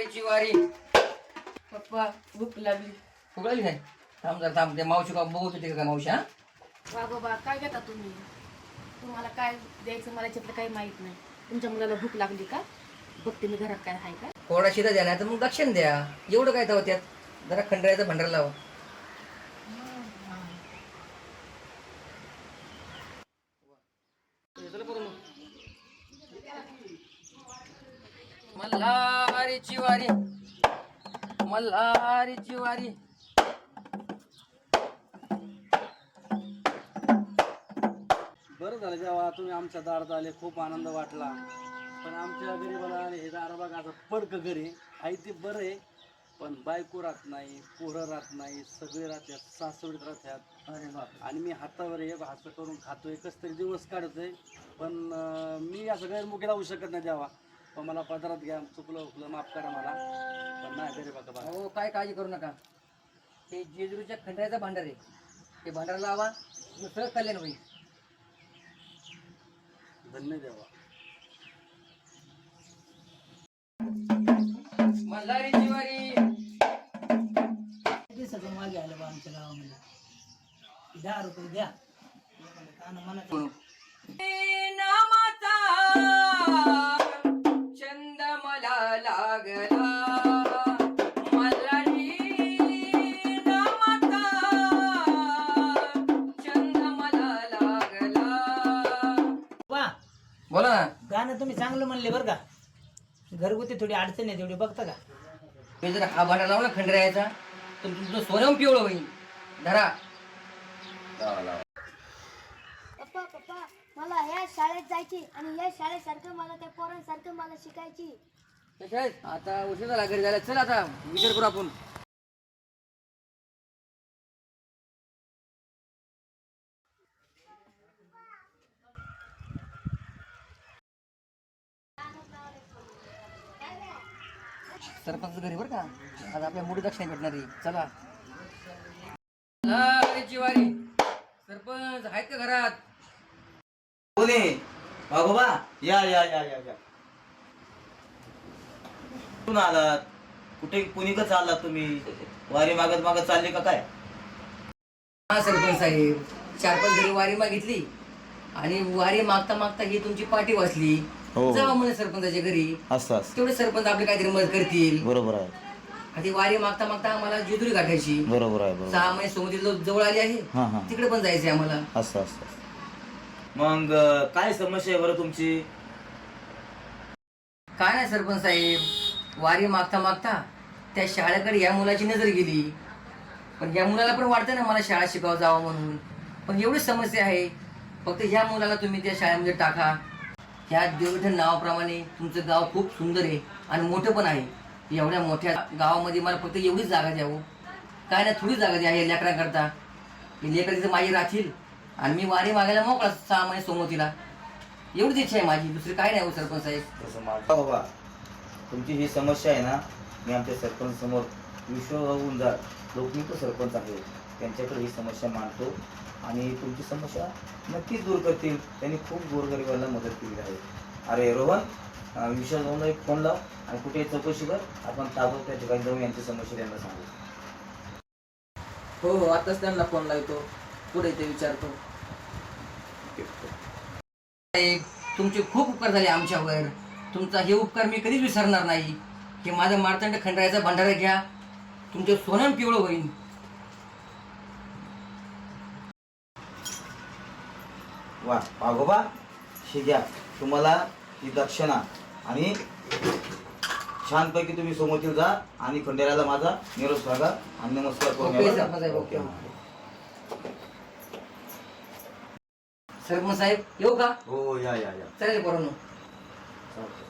मल्हारीची वारी. पप्पा भूक लागली. फुगळली काय? थांब जरा थांब. ते मावशी का बघू तुझे का मावशी? हा बाबा काय घेता तुम्ही? तुम्हाला काय द्यायचं मला याच्यातलं काही माहित नाही. तुमच्या मुलाला भूक लागली का? बघते मी घरात काय आहे का. थोडा शिदा द्या नाही तर मग दक्षिण द्या. एवढं काय तर त्यात जरा खंडरायचा भंडार लावा. मल्हारीची वारी, मल्हारीची वारी. बरं झालं जेव्हा तुम्ही आमच्या दारात आले, खूप आनंद वाटला. पण आमच्या गरीबाला हे दारा बघा असं पडकं घरी आहे ते बरं आहे, पण बायको राहत नाही, पोरं राहत नाही, सगळे राहतात, सासवडीत राहतात. अरे बाप. आणि मी हातावर एक हात करून खातोय, कसं तरी दिवस काढतोय. पण मी असं गैरमुखी राहू शकत नाही जेव्हा. पण मला पदरात घ्या, चुकलं उकलं माफ करा मला. पण नाही गरीबा का बघा. हो काय काळजी करू नका. ते जेजुरीच्या खंडरायचा भांडार आहे. ते भांडार लावा, सगळं कल्याण होईल. धन्य देवा. मल्हारीची वारी. दिवसाचं मागे आलं बा आमच्या गावामध्ये. 10 रुपये द्या. नामाचा छंद मला लागला. मल्हारी नामाचा छंद मला लागला. वा बोला ना. गाणं तुम्ही चांगलं म्हणले बरं का. घरगुती थोडी अडचण आहे तेवढी बघता का. मी जर हा भांडार लावला खंडरायाचा तर तुमचं सोनं पिवळं होईल. धरा. पप्पा पप्पा मला ह्या शाळेत जायची आणि या शाळेसारखं मला त्या पोरांसारखं मला शिकायची. कशा आहेत? आता उशीर झाला घरी जायला. चल आता विचार करू आपण. सरपंच घरी बरं का. आज आपल्या मोठी दक्षिणा भेटणार आहे. चला. मल्हारीची वारी. सरपंच आहेत का घरात? कोणी वाघोबा या या या या या कुठून आलात? कुठे कुणीकडे चाललात तुम्ही? वारी मागत मागत चालले का काय? हा सरपंच साहेब, 4-5 घरी वारी मागितली आणि वारी मागता मागता ही तुमची पाठी वाचली. जावा म्हणे सरपंचाच्या घरी. असं तेवढे सरपंच आपले काहीतरी मदत करतील. बरोबर आहे, आधी वारी मागता मागता आम्हाला जेजुरी गाठायची. बरोबर आहे, बरोबर. 6 महिने सोमती जवळ आली आहे. हा हा तिकडे पण जायचंय आम्हाला. असं असं. मग काय समस्या आहे बरं तुमची? काय नाही सरपंच साहेब, वारी मागता मागता त्या शाळेकडे या मुलाची नजर गेली. पण या मुलाला पण वाटतं ना मला शाळा शिकावं जावं म्हणून. पण एवढीच समस्या आहे, फक्त ह्या मुलाला तुम्ही त्या शाळेमध्ये टाका. ह्या देवविठ्ठल नावाप्रमाणे तुमचं गाव खूप सुंदर आहे आणि मोठं पण आहे. एवढ्या मोठ्या गावामध्ये मला फक्त एवढीच जागा द्यावं. काय नाही, थोडी जागा द्या हे लेकरांकरता. हे लेकर तिथं माझी राहतील आणि मी वारी मागायला मोकळा 6 महिने सोमतीला. एवढीच इच्छा आहे माझी, दुसरी काय नाही हो सरपंच साहेब. तसं माझा बाबा, तुमची ही समस्या आहे ना, मी आमच्या सरपंच समोर विश्वास जा लोकनिष्ठ सरपंच आहे, त्यांच्याकडे ही समस्या मांडतो आणि तुमची समस्या नक्कीच दूर करतील. त्यांनी खूप गोरगरिबांना मदत केली आहे. अरे रोहन, विश्वास भाऊला एक फोन लाव आणि कुठे चौकशी कर. आपण ताबडतोब त्या ठिकाणी जाऊन यांची समस्या त्यांना सांगू. हो हो, आताच त्यांना फोन लावतो, पुढे ते विचारतो. साहेब, तुमचे खूप उपकार झाले आमच्यावर. तुमचा हे उपकार मी कधीच विसरणार नाही. हे माझा मार्तंड खंडरायाचा भंडारा घ्या, तुमचे सोनं पिवळं होईल. वा वाघोबा, हे घ्या तुम्हाला ही दक्षिणा आणि छानपैकी तुम्ही सोमतीला जा आणि खंडेराला माझा निरोप सांगा आणि नमस्कार करून ओके या. सरपंच साहेब, ओके. सरपंच साहेब येऊ का? हो या या या. चालेल पोरांनो. चालतंय.